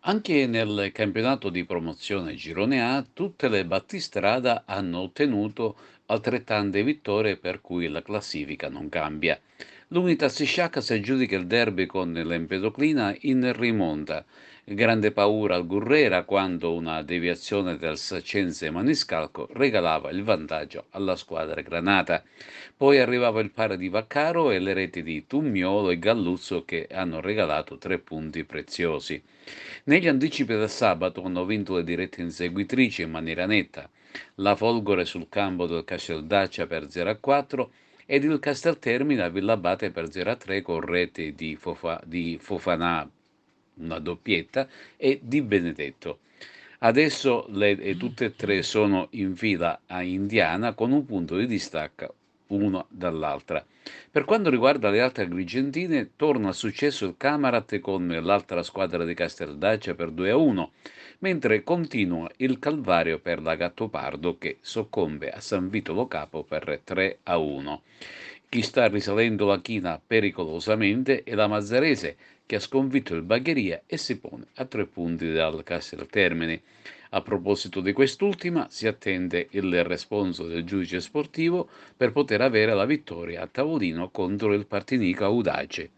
Anche nel campionato di promozione Girone A, tutte le battistrada hanno ottenuto altrettante vittorie, per cui la classifica non cambia. L'Unitas Sciacca si aggiudica il derby con l'Empedoclina in rimonta. Grande paura al Gurrera quando una deviazione del Sacense Maniscalco regalava il vantaggio alla squadra granata. Poi arrivava il pari di Vaccaro e le reti di Tummiolo e Galluzzo che hanno regalato 3 punti preziosi. Negli anticipi del sabato hanno vinto le dirette inseguitrici in maniera netta. La Folgore sul campo del Casteldaccia per 0-4 ed il Casteltermine a Villabate per 0-3 con reti di Fofanà, una doppietta, e di Benedetto. Adesso tutte e tre sono in fila a Indiana con un punto di distacco una dall'altra. Per quanto riguarda le altre agrigentine, torna al successo il Camarat con l'altra squadra di Casteldaccia per 2-1, mentre continua il calvario per la Gattopardo che soccombe a San Vito Lo Capo per 3-1. Chi sta risalendo la china pericolosamente è la Mazzarese, che ha sconfitto il Bagheria e si pone a 3 punti dal Casteltermine. A proposito di quest'ultima, si attende il responso del giudice sportivo per poter avere la vittoria a tavolino contro il Partinica Audace.